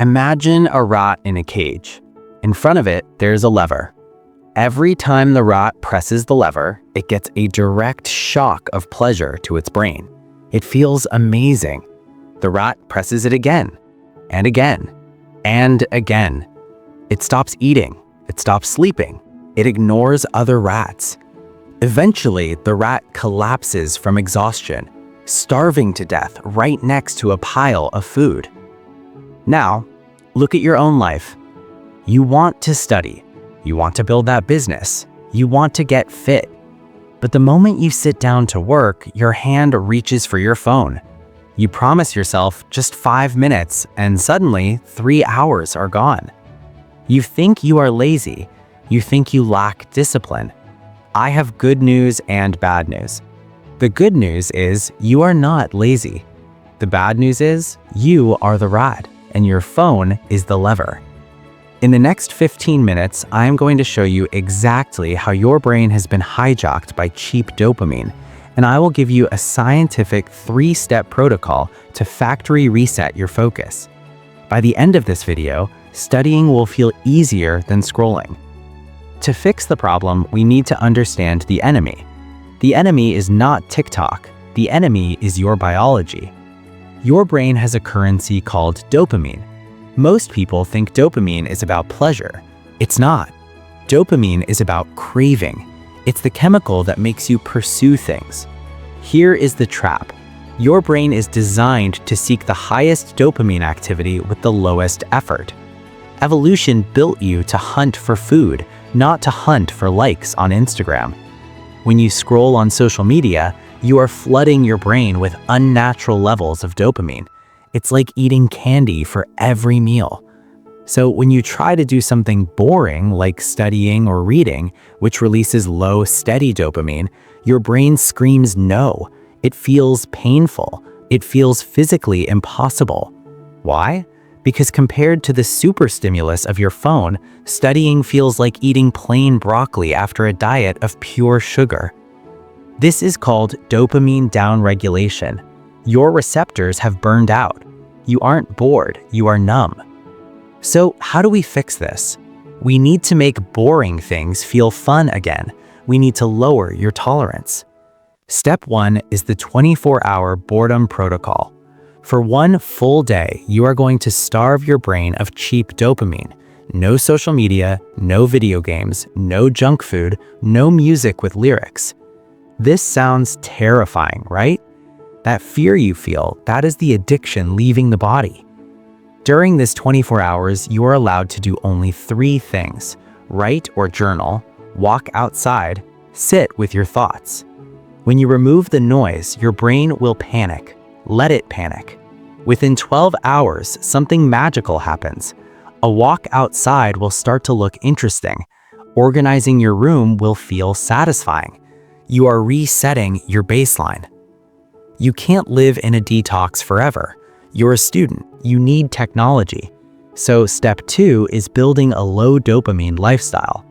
Imagine a rat in a cage. In front of it, there's a lever. Every time the rat presses the lever, it gets a direct shock of pleasure to its brain. It feels amazing. The rat presses it again, and again, and again. It stops eating. It stops sleeping. It ignores other rats. Eventually, the rat collapses from exhaustion, starving to death right next to a pile of food. Now, look at your own life. You want to study. You want to build that business. You want to get fit. But the moment you sit down to work, your hand reaches for your phone. You promise yourself just 5 minutes, and suddenly 3 hours are gone. You think you are lazy. You think you lack discipline. I have good news and bad news. The good news is you are not lazy. The bad news is you are the rat, and your phone is the lever. In the next 15 minutes, I am going to show you exactly how your brain has been hijacked by cheap dopamine, and I will give you a scientific 3-step protocol to factory reset your focus. By the end of this video, studying will feel easier than scrolling. To fix the problem, we need to understand the enemy. The enemy is not TikTok. The enemy is your biology. Your brain has a currency called dopamine. Most people think dopamine is about pleasure. It's not. Dopamine is about craving. It's the chemical that makes you pursue things. Here is the trap. Your brain is designed to seek the highest dopamine activity with the lowest effort. Evolution built you to hunt for food, not to hunt for likes on Instagram. When you scroll on social media, you are flooding your brain with unnatural levels of dopamine. It's like eating candy for every meal. So when you try to do something boring like studying or reading, which releases low, steady dopamine, your brain screams no. It feels painful. It feels physically impossible. Why? Because compared to the super stimulus of your phone, studying feels like eating plain broccoli after a diet of pure sugar. This is called dopamine downregulation. Your receptors have burned out. You aren't bored, you are numb. So how do we fix this? We need to make boring things feel fun again. We need to lower your tolerance. Step 1 is the 24-hour Boredom Protocol. For 1 full day, you are going to starve your brain of cheap dopamine. No social media, no video games, no junk food, no music with lyrics. This sounds terrifying, right? That fear you feel, that is the addiction leaving the body. During this 24 hours, you are allowed to do only 3 things: write or journal, walk outside, sit with your thoughts. When you remove the noise, your brain will panic. Let it panic. Within 12 hours, something magical happens. A walk outside will start to look interesting. Organizing your room will feel satisfying. You are resetting your baseline. You can't live in a detox forever. You're a student. You need technology. So step 2 is building a low dopamine lifestyle.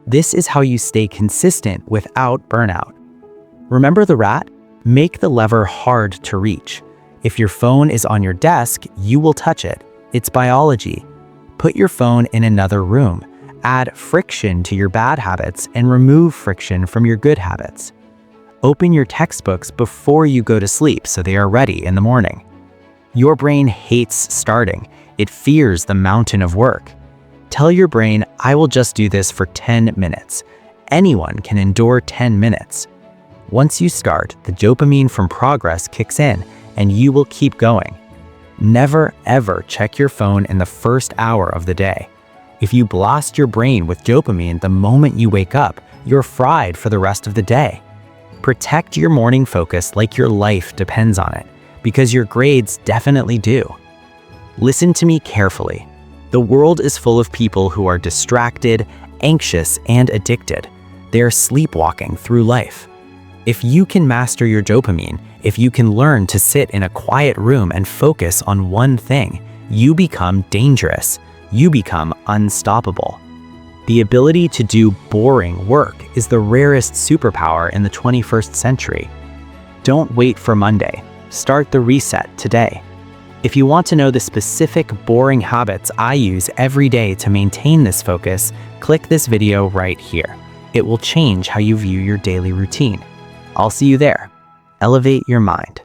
This is how you stay consistent without burnout. Remember the rat? Make the lever hard to reach. If your phone is on your desk, you will touch it. It's biology. Put your phone in another room. Add friction to your bad habits and remove friction from your good habits. Open your textbooks before you go to sleep so they are ready in the morning. Your brain hates starting. It fears the mountain of work. Tell your brain, I will just do this for 10 minutes. Anyone can endure 10 minutes. Once you start, the dopamine from progress kicks in, and you will keep going. Never ever check your phone in the first hour of the day. If you blast your brain with dopamine the moment you wake up, you're fried for the rest of the day. Protect your morning focus like your life depends on it, because your grades definitely do. Listen to me carefully. The world is full of people who are distracted, anxious, and addicted. They are sleepwalking through life. If you can master your dopamine, if you can learn to sit in a quiet room and focus on one thing, you become dangerous. You become unstoppable. The ability to do boring work is the rarest superpower in the 21st century. Don't wait for Monday. Start the reset today. If you want to know the specific boring habits I use every day to maintain this focus, click this video right here. It will change how you view your daily routine. I'll see you there. Elevate your mind.